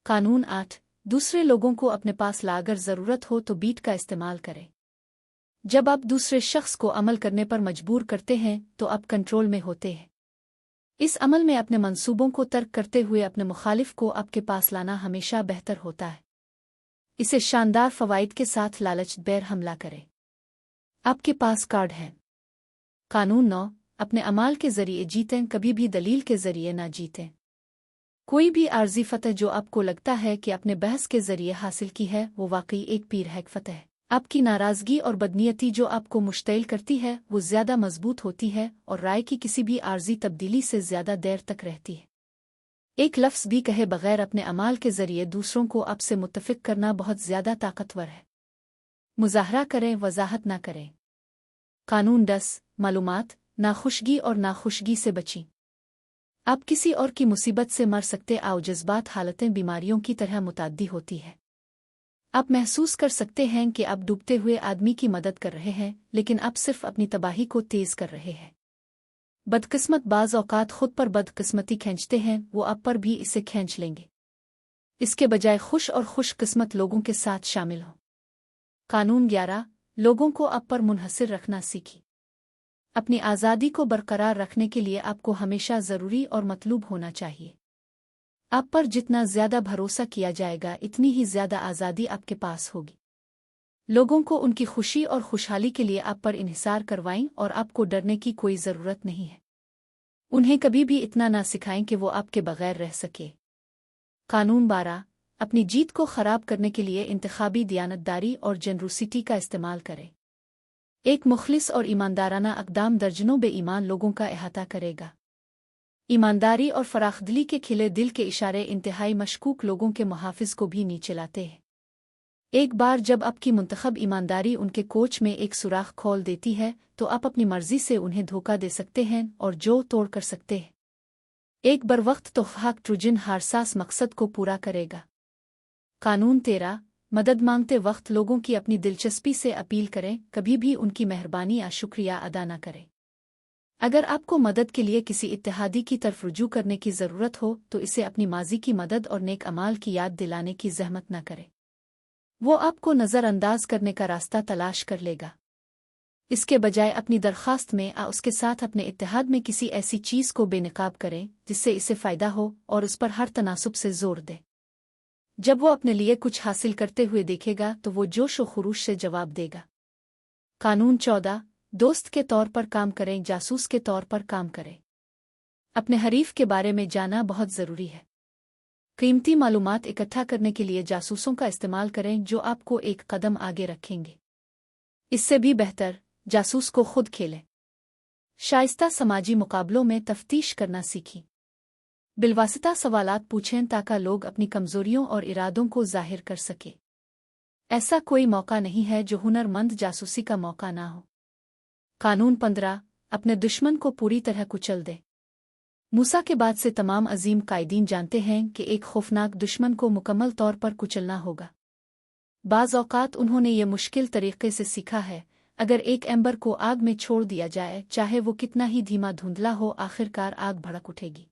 कानून 8 दूसरे लोगों को अपने पास लाकर ज़रूरत हो तो बीट का इस्तेमाल करें। जब आप दूसरे शख्स को अमल करने पर मजबूर करते हैं तो आप कंट्रोल में होते हैं। इस अमल में अपने मंसूबों को तर्क करते हुए अपने मुखालिफ को आपके पास लाना हमेशा बेहतर होता है। इसे शानदार फ़वाइद के साथ लालच बैर हमला करें। आपके पास कार्ड है। कानून 9 अपने अमाल के ज़रिए जीतें, कभी भी दलील के ज़रिए ना जीतें। कोई भी आर्जी फतह जो आपको लगता है कि अपने बहस के ज़रिए हासिल की है वो वाकई एक पीर है फतह है। आपकी नाराज़गी और बदनीयती जो आपको मुश्तइल करती है वो ज़्यादा मजबूत होती है और राय की किसी भी आर्जी तब्दीली से ज़्यादा देर तक रहती है। एक लफ्ज़ भी कहे बगैर अपने अमाल के ज़रिए दूसरों को आपसे मुत्तफ़िक करना बहुत ज़्यादा ताकतवर है। मुज़ाहरा करें, वज़ाहत ना करें। कानून 10 मालूमात नाखुशगी और नाखुशगी से बचें। आप किसी और की मुसीबत से मर सकते आओ जज्बात हालतें बीमारियों की तरह मुताद्दी होती है। आप महसूस कर सकते हैं कि आप डूबते हुए आदमी की मदद कर रहे हैं लेकिन आप सिर्फ अपनी तबाही को तेज कर रहे हैं। बदकिस्मत बाज़ औकात खुद पर बदकिस्मती खींचते हैं, वो आप पर भी इसे खींच लेंगे। इसके बजाय खुश और खुशकिस्मत लोगों के साथ शामिल हो। कानून 11 लोगों को आप पर मुनहसिर रखना सीखिए। अपनी आज़ादी को बरकरार रखने के लिए आपको हमेशा ज़रूरी और मतलूब होना चाहिए। आप पर जितना ज़्यादा भरोसा किया जाएगा इतनी ही ज़्यादा आज़ादी आपके पास होगी। लोगों को उनकी खुशी और खुशहाली के लिए आप पर इन्हिसार करवाएं और आपको डरने की कोई ज़रूरत नहीं है। उन्हें कभी भी इतना ना सिखाएं कि वो आपके बगैर रह सके। कानून 12 अपनी जीत को ख़राब करने के लिए इंतखाबी दियानतदारी और जनरूसिटी का इस्तेमाल करें। एक मुखलिस और ईमानदाराना अक़दाम दर्जनों बेईमान लोगों का अहाता करेगा। ईमानदारी और फराखदिली के खिले दिल के इशारे इंतहाई मशकूक लोगों के मुहाफ़िज़ को भी नीचे लाते हैं। एक बार जब आपकी मुंतखब ईमानदारी उनके कोच में एक सुराख खोल देती है तो आप अपनी मर्जी से उन्हें धोखा दे सकते हैं और जो तोड़ कर सकते हैं। एक बरवक्त तोहफ़ा ट्रुजिन हारसास मकसद को पूरा करेगा। कानून 13 मदद मांगते वक्त लोगों की अपनी दिलचस्पी से अपील करें, कभी भी उनकी मेहरबानी या शुक्रिया अदा न करें। अगर आपको मदद के लिए किसी इत्तेहादी की तरफ रुजू करने की ज़रूरत हो तो इसे अपनी माजी की मदद और नेक अमाल की याद दिलाने की ज़हमत न करें। वो आपको नज़रअंदाज करने का रास्ता तलाश कर लेगा। इसके बजाय अपनी दरख्वास्त में उसके साथ अपने इत्तेहाद में किसी ऐसी चीज़ को बेनकाब करें जिससे इसे फ़ायदा हो और उस पर हर तनासुब से ज़ोर दे। जब वो अपने लिए कुछ हासिल करते हुए देखेगा तो वो जोश व खुरूश से जवाब देगा। कानून 14 दोस्त के तौर पर काम करें, जासूस के तौर पर काम करें। अपने हरीफ के बारे में जाना बहुत ज़रूरी है। कीमती मालूमात इकट्ठा करने के लिए जासूसों का इस्तेमाल करें जो आपको एक कदम आगे रखेंगे। इससे भी बेहतर जासूस को खुद खेलें। शाइस्ता समाजी मुकाबलों में तफ्तीश करना सीखें। बिलवासिता सवालात पूछें ताकि लोग अपनी कमज़ोरियों और इरादों को ज़ाहिर कर सके। ऐसा कोई मौका नहीं है जो हुनरमंद जासूसी का मौका ना हो। कानून 15 अपने दुश्मन को पूरी तरह कुचल दे। मूसा के बाद से तमाम अजीम कायदीन जानते हैं कि एक खौफनाक दुश्मन को मुकम्मल तौर पर कुचलना होगा। बाज़ औक़ात उन्होंने ये मुश्किल तरीक़े से सीखा है, अगर एक एम्बर को आग में छोड़ दिया जाए, चाहे वो कितना ही धीमा धुंधला हो, आखिरकार आग भड़क उठेगी।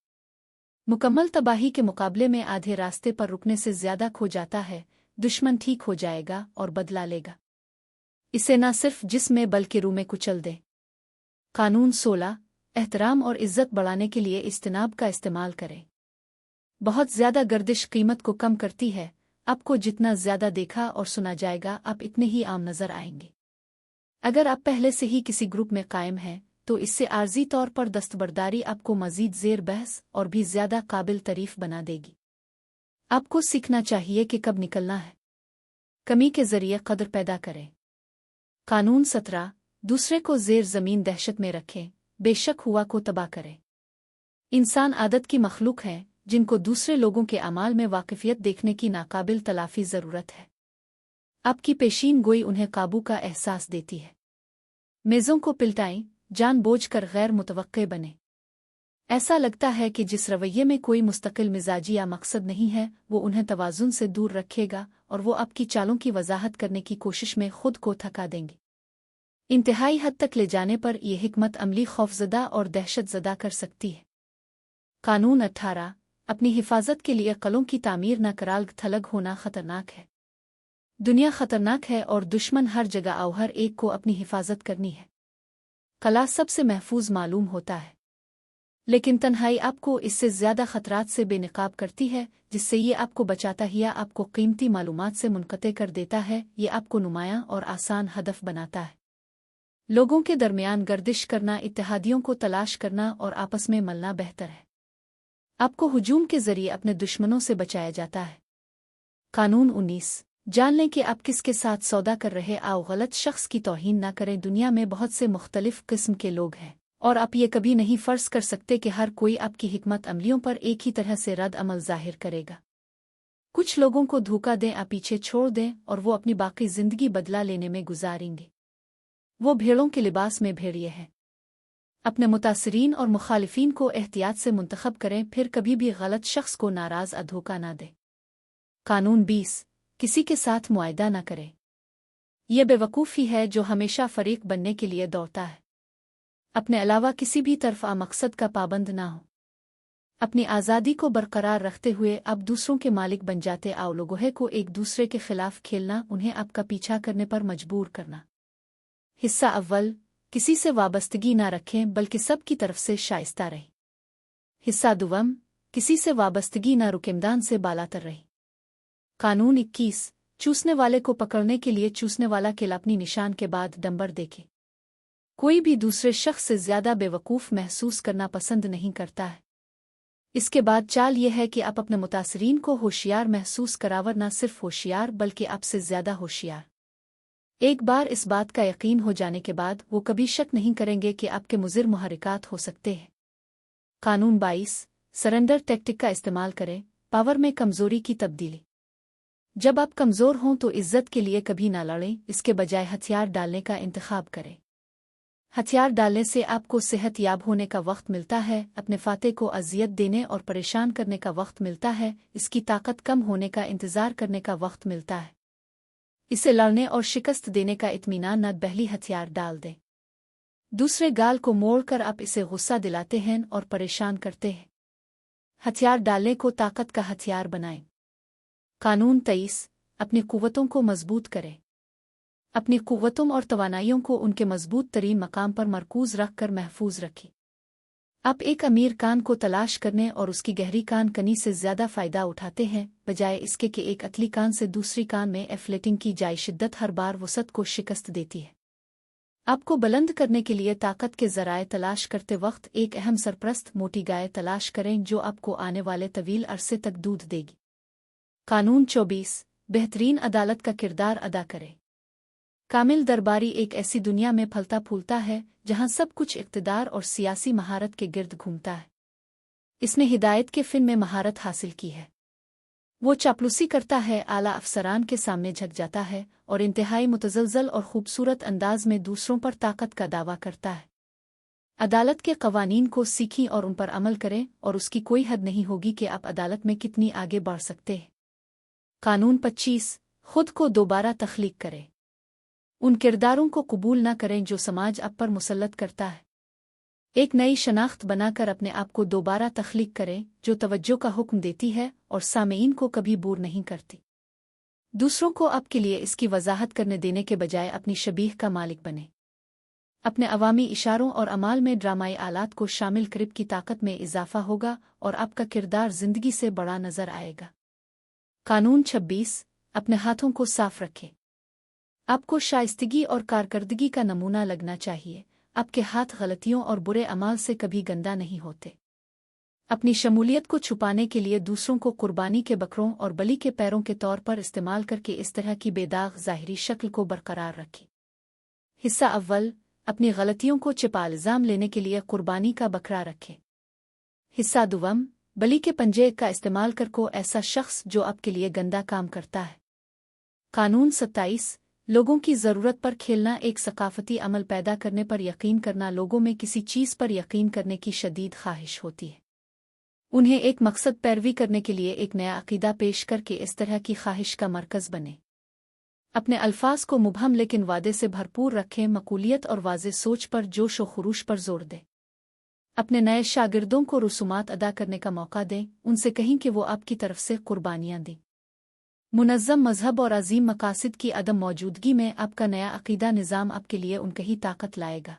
मुकम्मल तबाही के मुकाबले में आधे रास्ते पर रुकने से ज़्यादा खो जाता है। दुश्मन ठीक हो जाएगा और बदला लेगा। इसे न सिर्फ जिस्म में बल्कि रूह में कुचल दे। कानून 16 एहतराम और इज़्ज़त बढ़ाने के लिए इज्तिनाब का इस्तेमाल करें। बहुत ज़्यादा गर्दिश कीमत को कम करती है। आपको जितना ज़्यादा देखा और सुना जाएगा आप इतने ही आम नज़र आएंगे। अगर आप पहले से ही किसी ग्रुप में कायम हैं तो इससे आर्जी तौर पर दस्तबरदारी आपको मज़ीद ज़ेर बहस और भी ज़्यादा काबिल तारीफ़ बना देगी। आपको सीखना चाहिए कि कब निकलना है। कमी के ज़रिए कदर पैदा करें। कानून 17 दूसरे को ज़ेर ज़मीन दहशत में रखें, बेशक हुआ को तबाह करें। इंसान आदत की मखलूक हैं जिनको दूसरे लोगों के अमाल में वाकिफ़ियत देखने की नाकाबिल तलाफ़ी ज़रूरत है। आपकी पेशीन गोई उन्हें काबू का एहसास देती है। मेज़ों को पिलटाएं, जानबूझकर गैर मुतवक्के बने। ऐसा लगता है कि जिस रवैये में कोई मुस्तकिल मिजाजी या मकसद नहीं है वो उन्हें तवाज़ुन से दूर रखेगा और वो आपकी चालों की वजाहत करने की कोशिश में खुद को थका देंगे। इंतहाई हद तक ले जाने पर यह हिकमत अमली खौफज़दा और दहशत ज़दा कर सकती है। कानून 18 अपनी हिफाजत के लिए कलों की तामीर न कराल थलग होना खतरनाक है। दुनिया खतरनाक है और दुश्मन हर जगह और हर एक को अपनी हिफाजत करनी है। कला सबसे महफूज मालूम होता है, लेकिन तन्हाई आपको इससे ज़्यादा खतरात से बेनकाब करती है, जिससे ये आपको बचाता है या आपको कीमती मालूमात से मुनक़ते कर देता है। ये आपको नुमायां और आसान हदफ बनाता है। लोगों के दरमियान गर्दिश करना, इत्तेहादियों को तलाश करना और आपस में मलना बेहतर है। आपको हुजूम के ज़रिए अपने दुश्मनों से बचाया जाता है। कानून 19 जान लें कि आप किसके साथ सौदा कर रहे आओ गलत शख्स की तौहीन न करें। दुनिया में बहुत से मुख्तलिफ किस्म के लोग हैं और आप ये कभी नहीं फ़र्ज़ कर सकते कि हर कोई आपकी हिकमत अमलियों पर एक ही तरह से रद्द अमल ज़ाहिर करेगा। कुछ लोगों को धोखा दें, आप पीछे छोड़ दें और वो अपनी बाकी ज़िंदगी बदला लेने में गुजारेंगे। वो भेड़ों के लिबास में भेड़िए हैं। अपने मुतासरीन और मुखालिफिन को एहतियात से मुंतखब करें, फिर कभी भी गलत शख्स को नाराज़ धोखा न दें। कानून 20 किसी के साथ मुआयदा न करें। यह बेवकूफ़ी है जो हमेशा फ़रीक बनने के लिए दौड़ता है, अपने अलावा किसी भी तरफ़ा मकसद का पाबंद ना हो। अपनी आज़ादी को बरकरार रखते हुए अब दूसरों के मालिक बन जाते आओ लोगों को एक दूसरे के खिलाफ खेलना, उन्हें आपका पीछा करने पर मजबूर करना। हिस्सा अव्वल किसी से वाबस्तगी ना रखें बल्कि सब की तरफ से शाइस्ता रहें। हिस्सा दुवम किसी से वाबस्तगी ना रुकेमदान से बालातर रहें। कानून 21 चूसने वाले को पकड़ने के लिए चूसने वाला केला अपनी निशान के बाद डंबर देखे। कोई भी दूसरे शख्स से ज़्यादा बेवकूफ़ महसूस करना पसंद नहीं करता है। इसके बाद चाल यह है कि आप अपने मुतासरीन को होशियार महसूस करावर, न सिर्फ होशियार बल्कि आपसे ज़्यादा होशियार। एक बार इस बात का यकीन हो जाने के बाद वो कभी शक नहीं करेंगे कि आपके मुज़िर मुहर्रिकात हो सकते हैं। कानून 22 सरेंडर टैक्टिक का इस्तेमाल करें। पावर में कमज़ोरी की तब्दीली। जब आप कमज़ोर हों तो इज़्ज़त के लिए कभी ना लड़ें, इसके बजाय हथियार डालने का इंतखाब करें। हथियार डालने से आपको सेहत याब होने का वक्त मिलता है, अपने फाते को अजियत देने और परेशान करने का वक्त मिलता है, इसकी ताकत कम होने का इंतज़ार करने का वक्त मिलता है। इसे लड़ने और शिकस्त देने का इत्मीनान न पहली हथियार डाल दें। दूसरे गाल को मोड़कर आप इसे गुस्सा दिलाते हैं और परेशान करते हैं। हथियार डालने को ताकत का हथियार बनाएं। कानून 23 अपनी कुव्वतों को मजबूत करें। अपनी कुव्वतों और तवानाइयों को उनके मजबूत तरीन मकाम पर मरकूज रखकर महफूज रखें। आप एक अमीर कान को तलाश करने और उसकी गहरी कान कनी से ज़्यादा फ़ायदा उठाते हैं, बजाय इसके कि एक अतली कान से दूसरी कान में एफ्लेटिंग की जाए। शिद्दत हर बार वसत को शिकस्त देती है। आपको बुलंद करने के लिए ताकत के ज़राए तलाश करते वक्त एक अहम सरप्रस्त मोटी गाय तलाश करें जो आपको आने वाले तवील अरसे तक दूध देगी। कानून 24 बेहतरीन अदालत का किरदार अदा करें। कामिल दरबारी एक ऐसी दुनिया में फलता फूलता है जहां सब कुछ इक़्तिदार और सियासी महारत के गिर्द घूमता है। इसने हिदायत के फ़िन में महारत हासिल की है। वो चापलूसी करता है, आला अफसरान के सामने झक जाता है और इंतहाई मुतज़लज़ल और खूबसूरत अंदाज में दूसरों पर ताकत का दावा करता है। अदालत के क़वानीन को सीखें और उन पर अमल करें और उसकी कोई हद नहीं होगी कि आप अदालत में कितनी आगे बढ़ सकते हैं। कानून 25 खुद को दोबारा तख्लीक करें। उन किरदारों को कबूल न करें जो समाज आप पर मुसल्लत करता है। एक नई शनाख्त बनाकर अपने आप को दोबारा तख्लीक करें जो तवज्जो का हुक्म देती है और सामीन को कभी बोर नहीं करती। दूसरों को आपके लिए इसकी वजाहत करने देने के बजाय अपनी शबीह का मालिक बने। अपने अवामी इशारों और अमाल में ड्रामाई आलात को शामिल करीब की ताकत में इजाफा होगा और आपका किरदार जिंदगी से बड़ा नजर आएगा। कानून 26 अपने हाथों को साफ रखें। आपको शाइस्तगी और कारकर्दगी का नमूना लगना चाहिए। आपके हाथ गलतियों और बुरे अमाल से कभी गंदा नहीं होते। अपनी शमूलियत को छुपाने के लिए दूसरों को कुर्बानी के बकरों और बलि के पैरों के तौर पर इस्तेमाल करके इस तरह की बेदाग ज़ाहिरी शक्ल को बरकरार रखें। हिस्सा अव्वल अपनी गलतियों को छिपा इल्ज़ाम लेने के लिए कुर्बानी का बकरा रखें। हिस्सा दुवम बलि के पंजे का इस्तेमाल कर को ऐसा शख्स जो आपके लिए गंदा काम करता है। कानून 27 लोगों की ज़रूरत पर खेलना। एक सकाफ़ती अमल पैदा करने पर यकीन करना। लोगों में किसी चीज़ पर यकीन करने की शदीद ख्वाहिश होती है। उन्हें एक मकसद पैरवी करने के लिए एक नया अक़ीदा पेश करके इस तरह की ख्वाहिश का मरकज़ बने। अपने अल्फाज को मुबहम लेकिन वादे से भरपूर रखें। मकूलियत और वाज़े सोच पर जोश व खुरूश पर जोर दें। اپنے نئے شاگردوں کو رسومات ادا کرنے کا موقع دیں، ان سے کہیں کہ وہ آپ کی طرف سے قربانیاں دیں۔ منظم مذہب اور عظیم مقاصد کی عدم موجودگی میں آپ کا نیا عقیدہ نظام آپ کے لیے ان کی طاقت لائے گا۔